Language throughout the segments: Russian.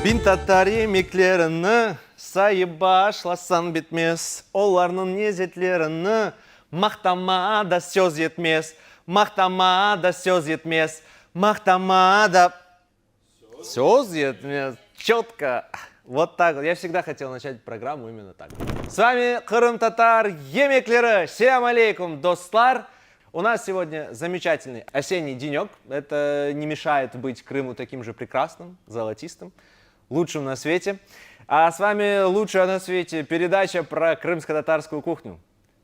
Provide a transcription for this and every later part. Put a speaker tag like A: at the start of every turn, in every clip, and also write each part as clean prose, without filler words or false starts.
A: Фин татар емеклеріні сайыба ашласан бітмес. Оларның незетлеріні мақтама да сөз етмес. Мақтама да сөз етмес. Мақтама да сөз етмес. Четко. Вот так вот. Я всегда хотел начать программу именно так. С вами Крым татар емеклері. Селам алейкум, достар. У нас сегодня замечательный осенний денек. Это не мешает быть Крыму таким же прекрасным, золотистым, лучшим на свете. А с вами лучшая на свете передача про крымско-татарскую кухню,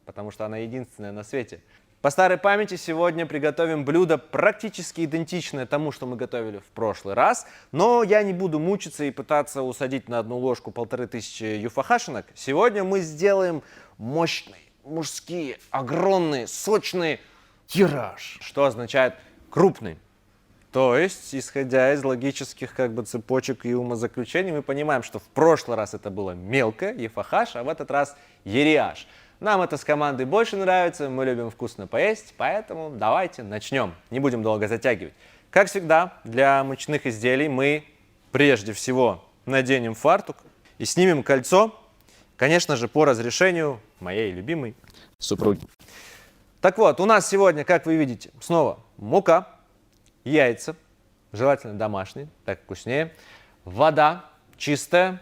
A: потому что она единственная на свете. По старой памяти сегодня приготовим блюдо практически идентичное тому, что мы готовили в прошлый раз. Но я не буду мучиться и пытаться усадить на одну ложку 1500 юфахашинок. Сегодня мы сделаем мощные, мужские, огромные, сочные тираж, что означает крупный. То есть, исходя из логических цепочек и умозаключений, мы понимаем, что в прошлый раз это было мелко, ефахаш, а в этот раз ериаш. Нам это с командой больше нравится, мы любим вкусно поесть, поэтому давайте начнем. Не будем долго затягивать. Как всегда, для мучных изделий мы прежде всего наденем фартук и снимем кольцо, конечно же, по разрешению моей любимой супруги. Так вот, у нас сегодня, как вы видите, снова мука, яйца, желательно домашние, так вкуснее, вода чистая,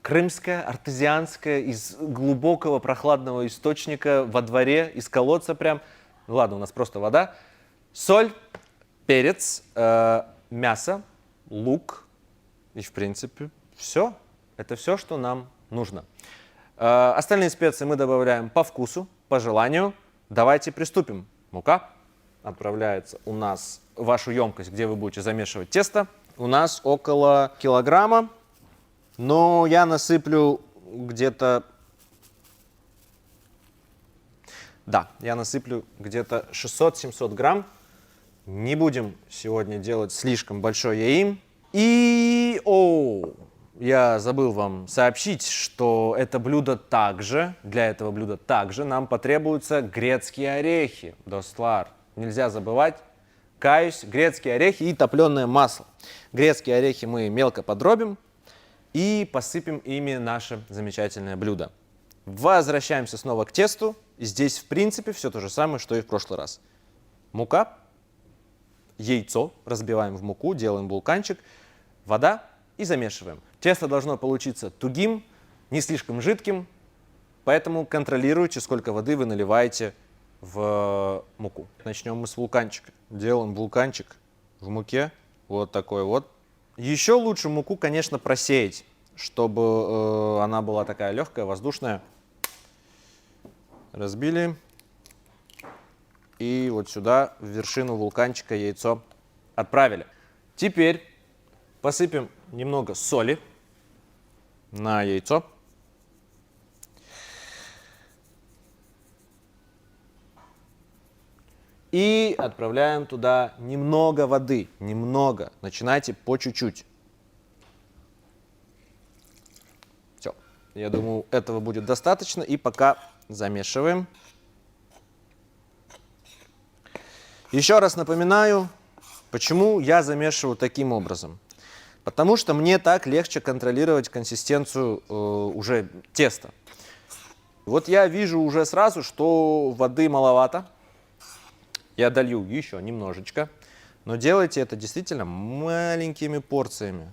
A: крымская, артезианская, из глубокого прохладного источника во дворе, из колодца прям. Ну ладно, у нас просто вода. Соль, перец, мясо, лук и, в принципе, все. Это все, что нам нужно. Остальные специи мы добавляем по вкусу, по желанию. Давайте приступим. Мука отправляется у нас в вашу емкость, где вы будете замешивать тесто. У нас около килограмма, но я насыплю где-то... Да, я насыплю где-то 600-700 грамм. Не будем сегодня делать слишком большой яим. И... Я забыл вам сообщить, что это блюдо также, для этого блюда также нам потребуются грецкие орехи, достлар. Нельзя забывать, каюсь, грецкие орехи и топленое масло. Грецкие орехи мы мелко подробим и посыпем ими наше замечательное блюдо. Возвращаемся снова к тесту. Здесь, в принципе, все то же самое, что и в прошлый раз. Мука, яйцо разбиваем в муку, делаем вулканчик, вода и замешиваем. Тесто должно получиться тугим, не слишком жидким, поэтому контролируйте, сколько воды вы наливаете в муку. Начнем мы с вулканчика. Делаем вулканчик в муке, вот такой вот. Еще лучше муку, конечно, просеять, чтобы она была такая легкая, воздушная. Разбили. И вот сюда, в вершину вулканчика, яйцо отправили. Теперь посыпем немного соли на яйцо. И отправляем туда немного воды. Немного. Начинайте по чуть-чуть. Все. Я думаю, этого будет достаточно. И пока замешиваем. Еще раз напоминаю, почему я замешиваю таким образом. Потому что мне так легче контролировать консистенцию уже теста. Вот я вижу уже сразу, что воды маловато. Я долью еще немножечко. Но делайте это действительно маленькими порциями.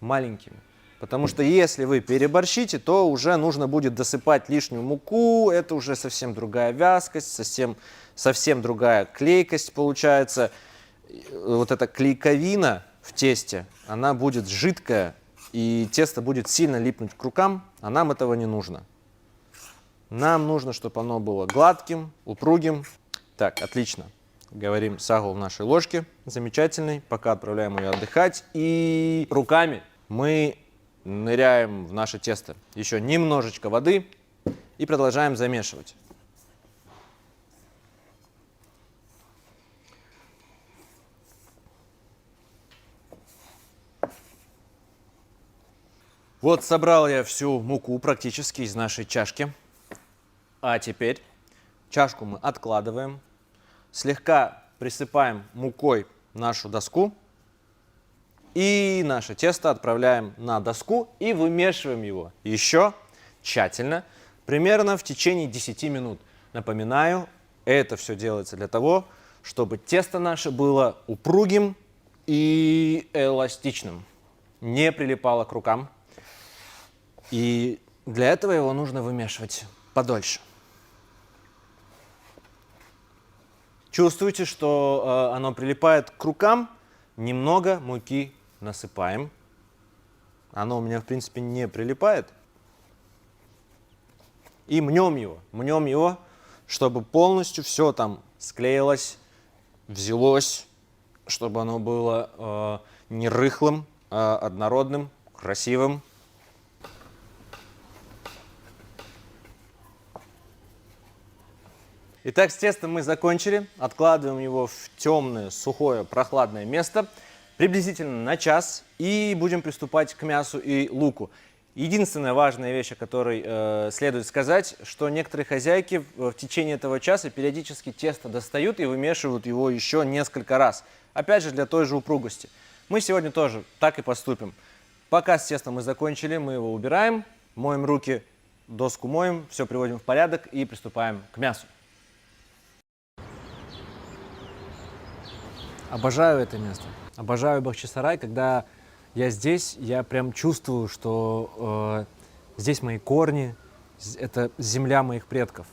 A: Маленькими. Потому что если вы переборщите, то уже нужно будет досыпать лишнюю муку. Это уже совсем другая вязкость, совсем другая клейкость получается. Вот эта клейковина в тесте, она будет жидкая, и тесто будет сильно липнуть к рукам, а нам этого не нужно. Нам нужно, чтобы оно было гладким, упругим. Так, отлично. Говорим сагул в нашей ложке, замечательный. Пока отправляем ее отдыхать. И руками мы ныряем в наше тесто. Еще немножечко воды и продолжаем замешивать. Вот собрал я всю муку практически из нашей чашки. А теперь чашку мы откладываем, слегка присыпаем мукой нашу доску И наше тесто отправляем на доску и вымешиваем его еще тщательно, примерно в течение 10 минут. Напоминаю, это все делается для того, чтобы тесто наше было упругим и эластичным, не прилипало к рукам. И для этого его нужно вымешивать подольше. Чувствуете, что оно прилипает к рукам? Немного муки насыпаем. Оно у меня, в принципе, не прилипает. И мнем его, чтобы полностью все там склеилось, взялось, чтобы оно было не рыхлым, а однородным, красивым. Итак, с тестом мы закончили. Откладываем его в темное, сухое, прохладное место приблизительно на час и будем приступать к мясу и луку. Единственная важная вещь, о которой следует сказать, что некоторые хозяйки в течение этого часа периодически тесто достают и вымешивают его еще несколько раз. Опять же, для той же упругости. Мы сегодня тоже так и поступим. Пока с тестом мы закончили, мы его убираем, моем руки, доску моем, все приводим в порядок и приступаем к мясу. Обожаю это место. Обожаю Бахчисарай. Когда я здесь, я прям чувствую, что здесь мои корни, это земля моих предков.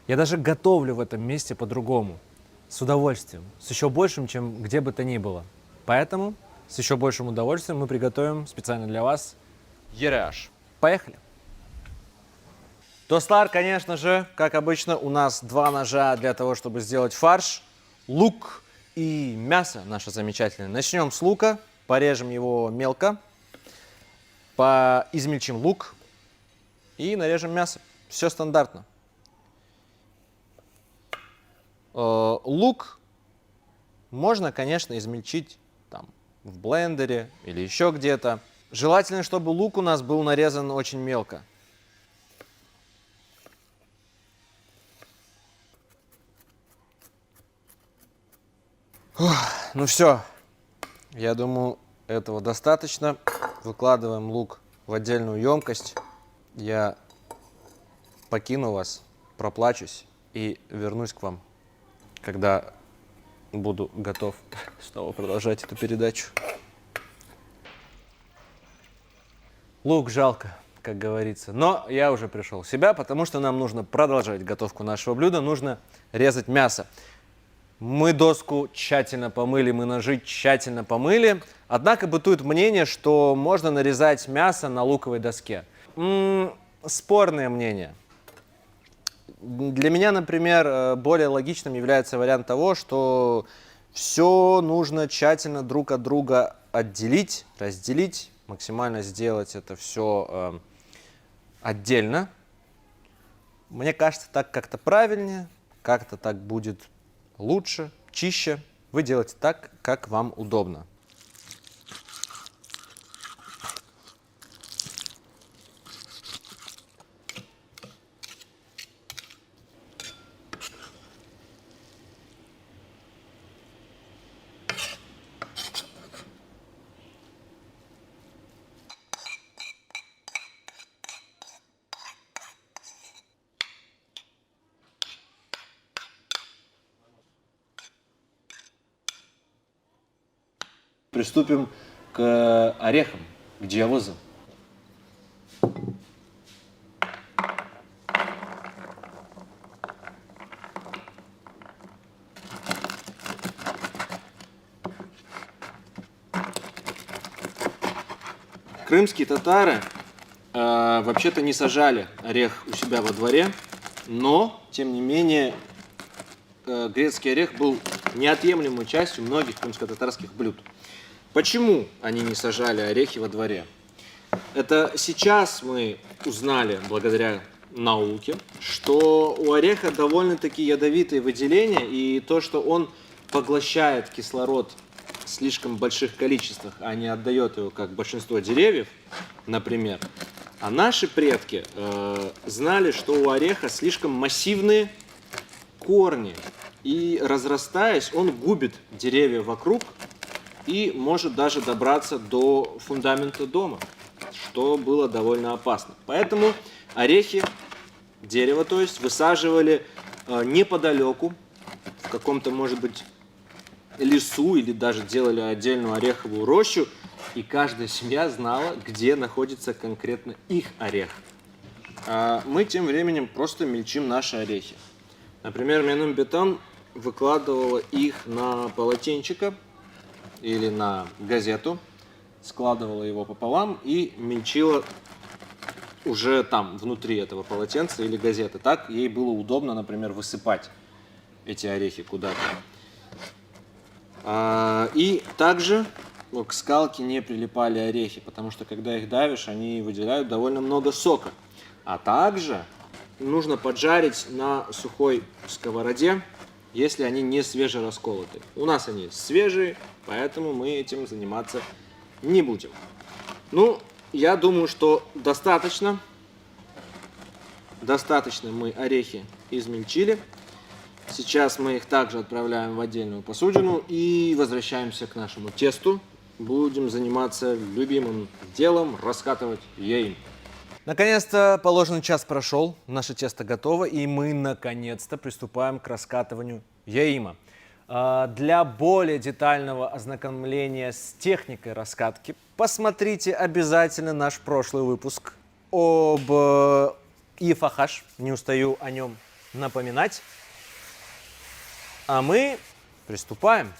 A: Я даже готовлю в этом месте по-другому, с удовольствием, с еще большим, чем где бы то ни было. Поэтому с еще большим удовольствием мы приготовим специально для вас ереаш. Поехали! Достар, конечно же, как обычно, у нас 2 ножа для того, чтобы сделать фарш, лук и мясо наше замечательное. Начнем с лука, порежем его мелко, измельчим лук и нарежем мясо. Все стандартно. Лук можно, конечно, измельчить там, в блендере или еще где-то. Желательно, чтобы лук у нас был нарезан очень мелко. Ну все, я думаю, этого достаточно. Выкладываем лук в отдельную емкость. Я покину вас, проплачусь и вернусь к вам, когда буду готов снова продолжать эту передачу. Лук жалко, как говорится. Но я уже пришел в себя, потому что нам нужно продолжать готовку нашего блюда. Нужно резать мясо. Мы доску тщательно помыли, мы ножи тщательно помыли. Однако бытует мнение, что можно нарезать мясо на луковой доске. Спорное мнение. Для меня, например, более логичным является вариант того, что все нужно тщательно друг от друга отделить, разделить, максимально сделать это все отдельно. Мне кажется, так как-то правильнее, как-то так будет лучше, чище. Вы делаете так, как вам удобно. Приступим к орехам, к джавозу. Крымские татары вообще-то не сажали орех у себя во дворе, но, тем не менее, грецкий орех был неотъемлемой частью многих крымско-татарских блюд. Почему они не сажали орехи во дворе? Это сейчас мы узнали, благодаря науке, что у ореха довольно-таки ядовитые выделения, и то, что он поглощает кислород в слишком больших количествах, а не отдает его, как большинство деревьев, например. А наши предки знали, что у ореха слишком массивные корни, и разрастаясь, он губит деревья вокруг, и может даже добраться до фундамента дома, что было довольно опасно. Поэтому орехи, дерево, то есть, высаживали неподалеку, в каком-то, может быть, лесу, или даже делали отдельную ореховую рощу, и каждая семья знала, где находится конкретно их орех. А мы тем временем просто мельчим наши орехи. Например, Менум Бетон выкладывала их на полотенчико или на газету, складывала его пополам и мельчила уже там, внутри этого полотенца или газеты. Так ей было удобно, например, высыпать эти орехи куда-то. И также к скалке не прилипали орехи, потому что когда их давишь, они выделяют довольно много сока. А также нужно поджарить на сухой сковороде, если они не свежерасколоты. У нас они свежие, поэтому мы этим заниматься не будем. Ну, я думаю, что достаточно. Достаточно мы орехи измельчили. Сейчас мы их также отправляем в отдельную посудину и возвращаемся к нашему тесту. Будем заниматься любимым делом – раскатывать яим. Наконец-то положенный час прошел, наше тесто готово, и мы наконец-то приступаем к раскатыванию яима. Для более детального ознакомления с техникой раскатки посмотрите обязательно наш прошлый выпуск об ифахаш, не устаю о нем напоминать. А мы приступаем.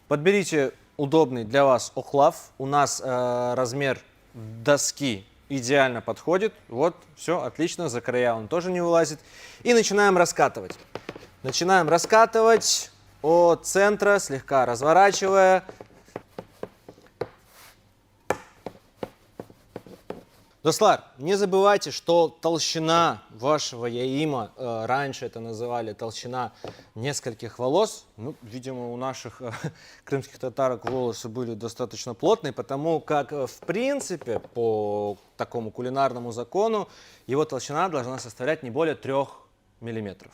A: Подберите удобный для вас охлав. У нас размер доски идеально подходит. Вот, все, отлично, за края он тоже не вылазит. И начинаем раскатывать. Начинаем раскатывать от центра, слегка разворачивая. Дослар, не забывайте, что толщина вашего яима, раньше это называли толщина нескольких волос. Ну, видимо, у наших крымских татарок волосы были достаточно плотные, потому как, в принципе, по такому кулинарному закону, его толщина должна составлять не более 3 миллиметров.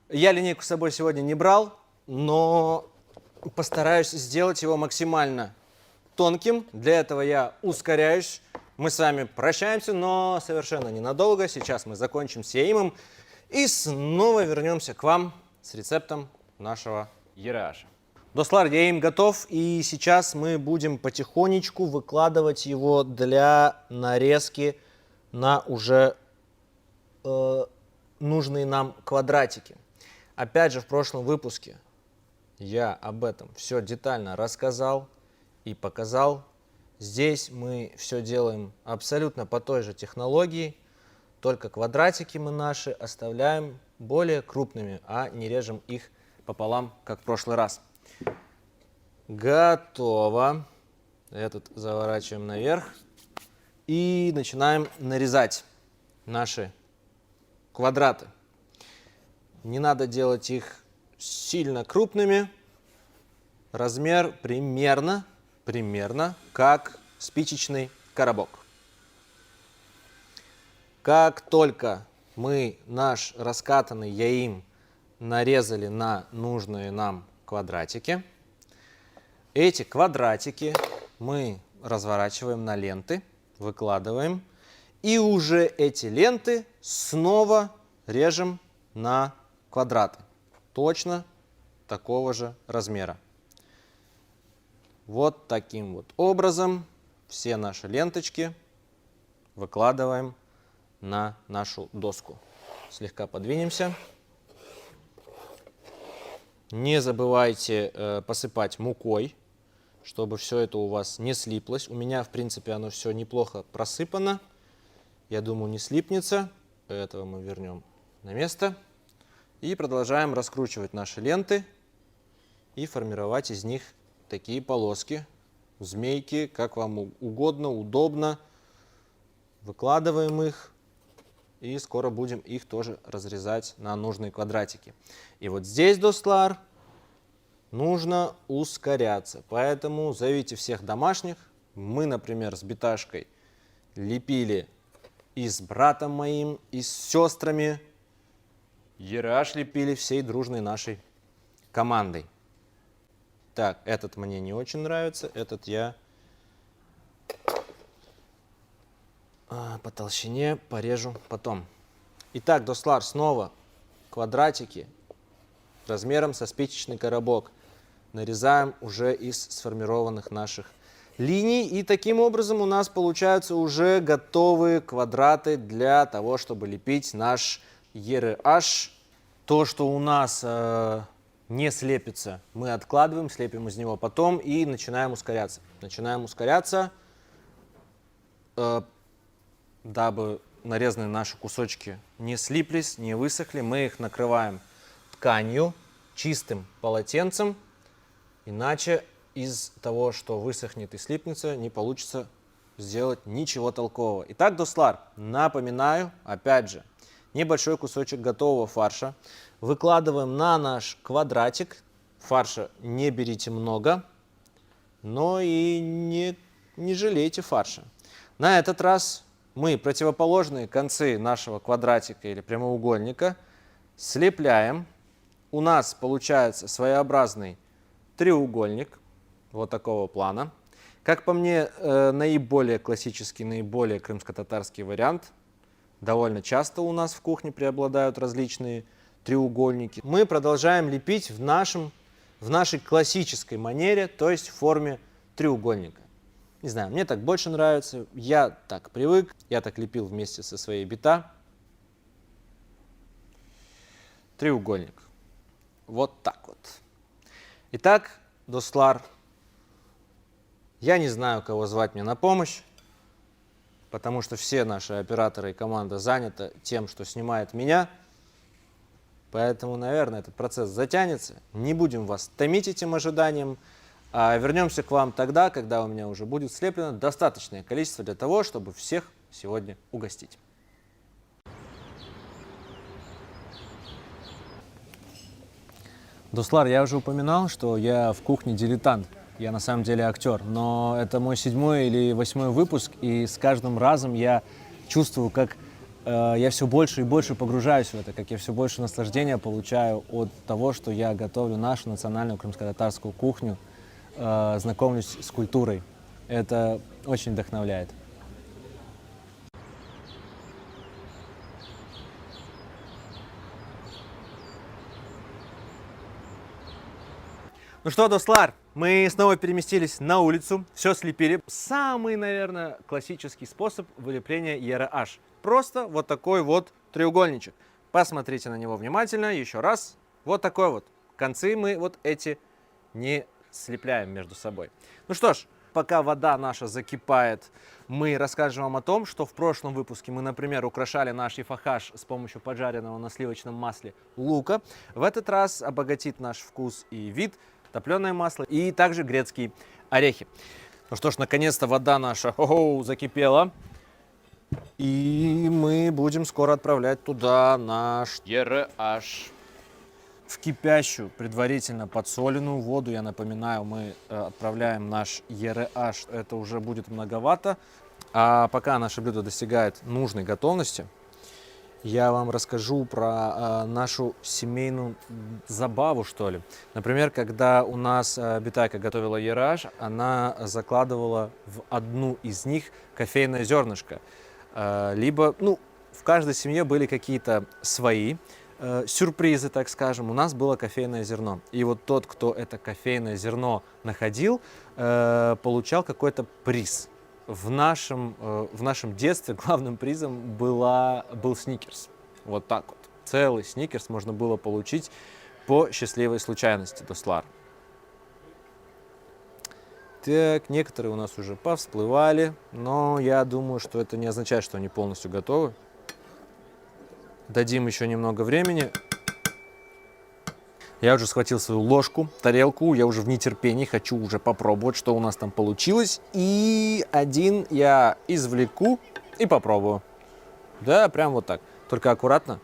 A: Я линейку с собой сегодня не брал, но постараюсь сделать его максимально тонким. Для этого я ускоряюсь. Мы с вами прощаемся, но совершенно ненадолго. Сейчас мы закончим с яимом и снова вернемся к вам с рецептом нашего ереаша. Дослар, яим готов, и сейчас мы будем потихонечку выкладывать его для нарезки на уже нужные нам квадратики. Опять же, в прошлом выпуске я об этом все детально рассказал и показал. Здесь мы все делаем абсолютно по той же технологии, только квадратики мы наши оставляем более крупными, а не режем их пополам, как в прошлый раз. Готово. Этот заворачиваем наверх и начинаем нарезать наши квадраты. Не надо делать их сильно крупными. Размер примерно как спичечный коробок. Как только мы наш раскатанный яим нарезали на нужные нам квадратики, эти квадратики мы разворачиваем на ленты, выкладываем, и уже эти ленты снова режем на квадраты, точно такого же размера. Вот таким вот образом все наши ленточки выкладываем на нашу доску. Слегка подвинемся. Не забывайте посыпать мукой, чтобы все это у вас не слиплось. У меня, в принципе, оно все неплохо просыпано. Я думаю, не слипнется. Этого мы вернем на место. И продолжаем раскручивать наши ленты и формировать из них такие полоски, змейки, как вам угодно, удобно. Выкладываем их и скоро будем их тоже разрезать на нужные квадратики. И вот здесь, Дослар, нужно ускоряться, поэтому зовите всех домашних. Мы, например, с Биташкой лепили и с братом моим, и с сестрами. Ереаш лепили всей дружной нашей командой. Так, этот мне не очень нравится, этот я по толщине порежу потом. Итак, Дослар, снова квадратики размером со спичечный коробок нарезаем уже из сформированных наших линий. И таким образом у нас получаются уже готовые квадраты для того, чтобы лепить наш ЕРH. То, что у нас не слепится, мы откладываем, слепим из него потом и начинаем ускоряться. Начинаем ускоряться, дабы нарезанные наши кусочки не слиплись, не высохли. Мы их накрываем тканью, чистым полотенцем. Иначе из того, что высохнет и слипнется, не получится сделать ничего толкового. Итак, Дослар, напоминаю, опять же, небольшой кусочек готового фарша. Выкладываем на наш квадратик. Фарша не берите много, но и не жалейте фарша. На этот раз мы противоположные концы нашего квадратика или прямоугольника слепляем. У нас получается своеобразный треугольник вот такого плана. Как по мне, наиболее классический, наиболее крымско-татарский вариант. Довольно часто у нас в кухне преобладают различные треугольники. Мы продолжаем лепить в нашей классической манере, то есть в форме треугольника. Не знаю, мне так больше нравится, я так привык, я так лепил вместе со своей бита. Треугольник. Вот так вот. Итак, Дослар, я не знаю, кого звать мне на помощь, потому что все наши операторы и команда заняты тем, что снимает меня. Поэтому, наверное, этот процесс затянется. Не будем вас томить этим ожиданием. А вернемся к вам тогда, когда у меня уже будет слеплено достаточное количество для того, чтобы всех сегодня угостить. Дослар, я уже упоминал, что я в кухне дилетант. Я на самом деле актер, но это мой 7-й или 8-й выпуск, и с каждым разом я чувствую, как я все больше и больше погружаюсь в это, как я все больше наслаждения получаю от того, что я готовлю нашу национальную крымско-татарскую кухню, знакомлюсь с культурой. Это очень вдохновляет. Ну что, Дослар, мы снова переместились на улицу, все слепили. Самый, наверное, классический способ вылепления ЕРH. Просто вот такой вот треугольничек. Посмотрите на него внимательно, еще раз. Вот такой вот. Концы мы вот эти не слепляем между собой. Ну что ж, пока вода наша закипает, мы расскажем вам о том, что в прошлом выпуске мы, например, украшали наш ефахаш с помощью поджаренного на сливочном масле лука. В этот раз обогатит наш вкус и вид топленое масло и также грецкие орехи. Ну что ж, наконец-то вода наша закипела. И мы будем скоро отправлять туда наш ЕРH. В кипящую, предварительно подсоленную воду, я напоминаю, мы отправляем наш ЕРH. Это уже будет многовато. А пока наше блюдо достигает нужной готовности, я вам расскажу про нашу семейную забаву, что ли. Например, когда у нас Битайка готовила ЕРH, она закладывала в одну из них кофейное зернышко. Либо, в каждой семье были какие-то свои сюрпризы, так скажем. У нас было кофейное зерно. И вот тот, кто это кофейное зерно находил, получал какой-то приз. В нашем детстве главным призом был сникерс. Вот так вот. Целый сникерс можно было получить по счастливой случайности, Дослар. Так, некоторые у нас уже повсплывали, но я думаю, что это не означает, что они полностью готовы. Дадим еще немного времени. Я уже схватил свою ложку, тарелку, я уже в нетерпении, хочу уже попробовать, что у нас там получилось. И один я извлеку и попробую. Да, прям вот так. Только аккуратно.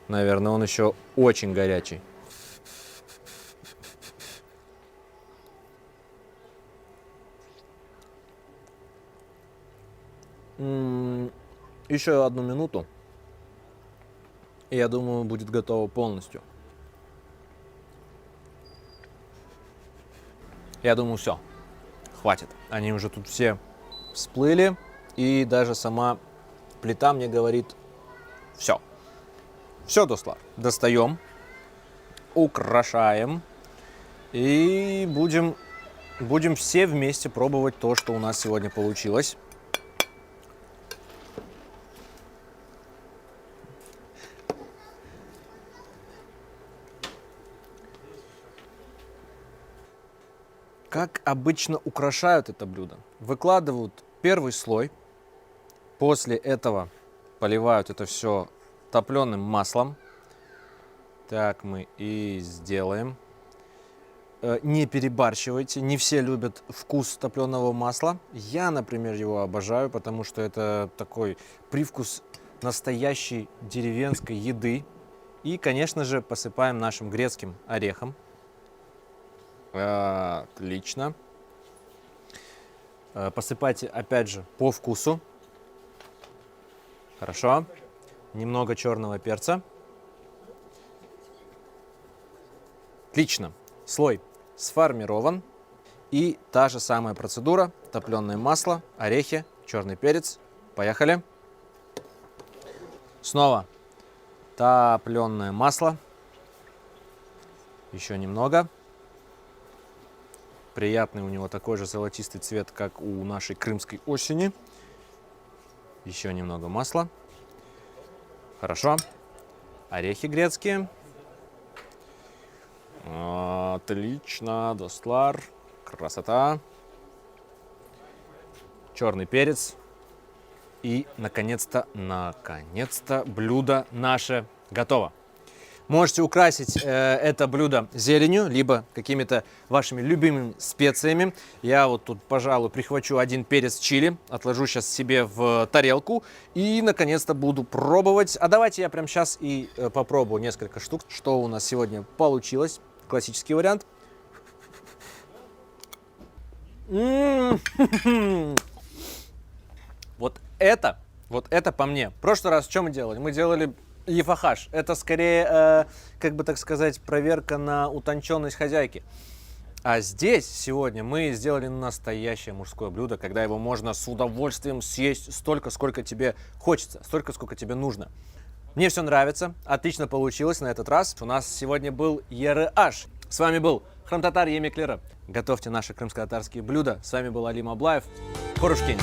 A: Наверное, он еще очень горячий. Еще одну минуту, и я думаю, будет готово полностью. Я думаю, все, хватит. Они уже тут все всплыли, и даже сама плита мне говорит, все. Все, Дослар, достаем, украшаем, и будем все вместе пробовать то, что у нас сегодня получилось. Как обычно украшают это блюдо? Выкладывают первый слой, после этого поливают это все топленым маслом. Так мы и сделаем. Не перебарщивайте, не все любят вкус топленого масла. Я, например, его обожаю, потому что это такой привкус настоящей деревенской еды. И, конечно же, посыпаем нашим грецким орехом. Отлично. Посыпайте, опять же, по вкусу. Хорошо. Немного черного перца. Отлично. Слой сформирован. И та же самая процедура. Топленое масло, орехи, черный перец. Поехали. Снова топленое масло. Еще немного. Приятный у него такой же золотистый цвет, как у нашей крымской осени. Еще немного масла. Хорошо. Орехи грецкие. Отлично, Дослар. Красота. Черный перец. И, наконец-то, блюдо наше готово. Можете украсить это блюдо зеленью, либо какими-то вашими любимыми специями. Я вот тут, пожалуй, прихвачу один перец чили, отложу сейчас себе в тарелку и, наконец-то, буду пробовать. А давайте я прямо сейчас и попробую несколько штук, что у нас сегодня получилось. Классический вариант. Вот это по мне. В прошлый раз что мы делали? Мы делали ефахаш. Это скорее, как бы так сказать, проверка на утонченность хозяйки. А здесь сегодня мы сделали настоящее мужское блюдо, когда его можно с удовольствием съесть столько, сколько тебе хочется, столько, сколько тебе нужно. Мне все нравится, отлично получилось на этот раз. У нас сегодня был ЕРАш. С вами был Храм-Татар Емеклера. Готовьте наши крымско-татарские блюда. С вами был Алим Аблаев. Хорушкин.